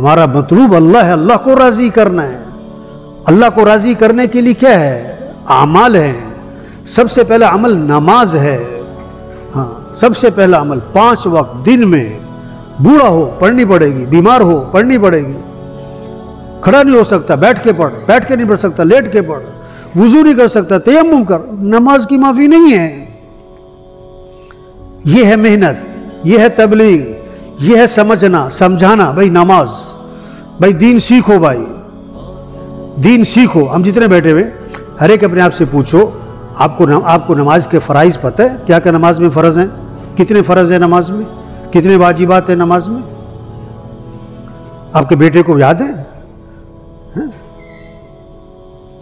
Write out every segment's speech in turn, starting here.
ہمارا مطلوب اللہ ہے، اللہ کو راضی کرنا ہے۔ اللہ کو راضی کرنے کے لیے کیا ہے؟ اعمال ہیں۔ سب سے پہلا عمل نماز ہے۔ ہاں، سب سے پہلا عمل 5 وقت دن میں، بوڑھا ہو پڑھنی پڑے گی، بیمار ہو پڑھنی پڑے گی، کھڑا نہیں ہو سکتا بیٹھ کے پڑھ، بیٹھ کے نہیں پڑھ سکتا لیٹ کے پڑھ، وضو نہیں کر سکتا تیمم کر، نماز کی معافی نہیں ہے۔ یہ ہے محنت، یہ ہے تبلیغ، یہ ہے سمجھنا سمجھانا۔ بھائی نماز، بھائی دین سیکھو، بھائی دین سیکھو۔ ہم جتنے بیٹھے ہوئے ہر ایک اپنے آپ سے پوچھو، آپ کو نماز کے فرائض پتہ ہے؟ کیا کیا نماز میں فرض ہیں؟ کتنے فرض ہیں نماز میں؟ کتنے واجبات ہیں نماز میں؟ آپ کے بیٹے کو یاد ہے؟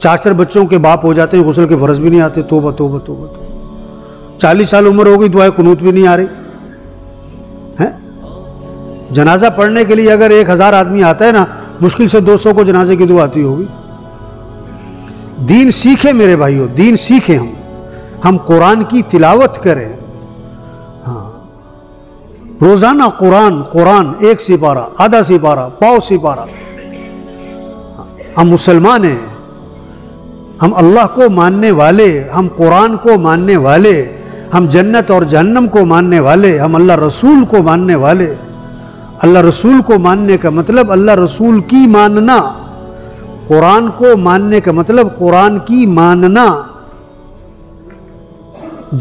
4 بچوں کے باپ ہو جاتے ہیں، غسل کے فرض بھی نہیں آتے۔ توبہ توبہ توبہ توبہ۔ 40 سال عمر ہو گئی، دعائے قنوت بھی نہیں آ رہی ہے۔ جنازہ پڑھنے کے لیے اگر 1000 آدمی آتا ہے نا، مشکل سے 200 کو جنازے کی دعا آتی ہوگی۔ دین سیکھیں میرے بھائیو، دین سیکھیں، ہم قرآن کی تلاوت کریں۔ ہاں، روزانہ قرآن 1 سپارہ، آدھا سپارہ، پاؤ سپارہ۔ ہم مسلمان ہیں، ہم اللہ کو ماننے والے، ہم قرآن کو ماننے والے، ہم جنت اور جہنم کو ماننے والے، ہم اللہ رسول کو ماننے والے۔ اللہ رسول کو ماننے کا مطلب اللہ رسول کی ماننا، قرآن کو ماننے کا مطلب قرآن کی ماننا،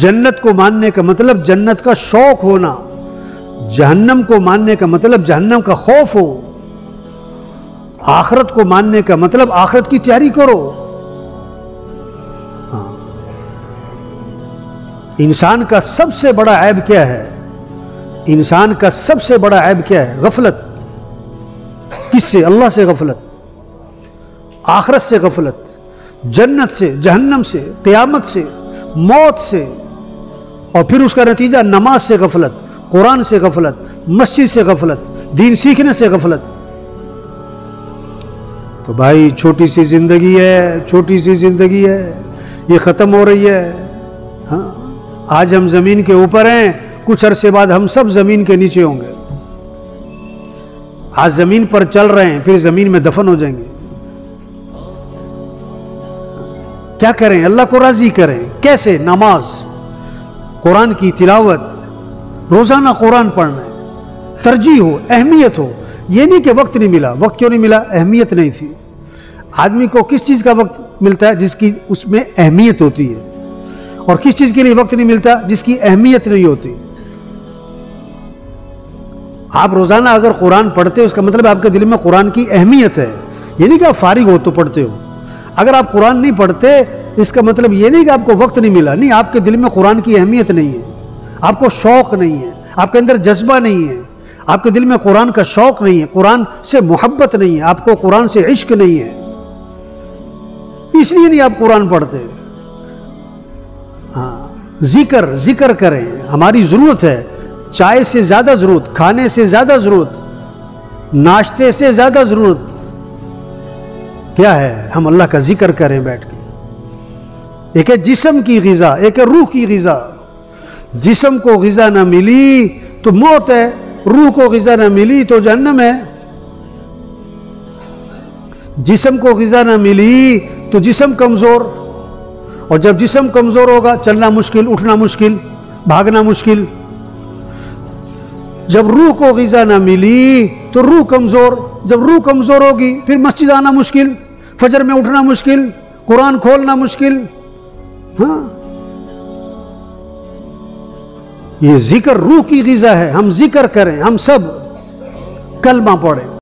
جنت کو ماننے کا مطلب جنت کا شوق ہونا، جہنم کو ماننے کا مطلب جہنم کا خوف ہو، آخرت کو ماننے کا مطلب آخرت کی تیاری کرو۔ ہاں، انسان کا سب سے بڑا عیب کیا ہے؟ انسان کا سب سے بڑا عیب کیا ہے؟ غفلت۔ کس سے؟ اللہ سے غفلت، آخرت سے غفلت، جنت سے، جہنم سے، قیامت سے، موت سے، اور پھر اس کا نتیجہ نماز سے غفلت، قرآن سے غفلت، مسجد سے غفلت، دین سیکھنے سے غفلت۔ تو بھائی چھوٹی سی زندگی ہے، چھوٹی سی زندگی ہے، یہ ختم ہو رہی ہے۔ ہاں، آج ہم زمین کے اوپر ہیں، کچھ عرصے بعد ہم سب زمین کے نیچے ہوں گے۔ آج زمین پر چل رہے ہیں، پھر زمین میں دفن ہو جائیں گے۔ کیا کریں؟ اللہ کو راضی کریں۔ کیسے؟ نماز، قرآن کی تلاوت، روزانہ قرآن پڑھنا ہے، ترجیح ہو، اہمیت ہو۔ یہ نہیں کہ وقت نہیں ملا۔ وقت کیوں نہیں ملا؟ اہمیت نہیں تھی۔ آدمی کو کس چیز کا وقت ملتا ہے؟ جس کی اس میں اہمیت ہوتی ہے۔ اور کس چیز کے لیے وقت نہیں ملتا؟ جس کی اہمیت نہیں ہوتی۔ آپ روزانہ اگر قرآن پڑھتے ہو، اس کا مطلب آپ کے دل میں قرآن کی اہمیت ہے۔ یہ نہیں کہ آپ فارغ ہو تو پڑھتے ہو۔ اگر آپ قرآن نہیں پڑھتے، اس کا مطلب یہ نہیں کہ آپ کو وقت نہیں ملا، نہیں، آپ کے دل میں قرآن کی اہمیت نہیں ہے، آپ کو شوق نہیں ہے، آپ کے اندر جذبہ نہیں ہے، آپ کے دل میں قرآن کا شوق نہیں ہے، قرآن سے محبت نہیں ہے، آپ کو قرآن سے عشق نہیں ہے، اس لیے نہیں آپ قرآن پڑھتے۔ ہاں، ذکر کریں، ہماری ضرورت ہے، چائے سے زیادہ ضرورت، کھانے سے زیادہ ضرورت، ناشتے سے زیادہ ضرورت کیا ہے؟ ہم اللہ کا ذکر کریں بیٹھ کے۔ ایک ہے جسم کی غذا، ایک ہے روح کی غذا۔ جسم کو غذا نہ ملی تو موت ہے، روح کو غذا نہ ملی تو جہنم ہے۔ جسم کو غذا نہ ملی تو جسم کمزور، اور جب جسم کمزور ہوگا چلنا مشکل، اٹھنا مشکل، بھاگنا مشکل۔ جب روح کو غذا نہ ملی تو روح کمزور، جب روح کمزور ہوگی پھر مسجد آنا مشکل، فجر میں اٹھنا مشکل، قرآن کھولنا مشکل۔ ہاں، یہ ذکر روح کی غذا ہے۔ ہم ذکر کریں، ہم سب کلمہ پڑھیں۔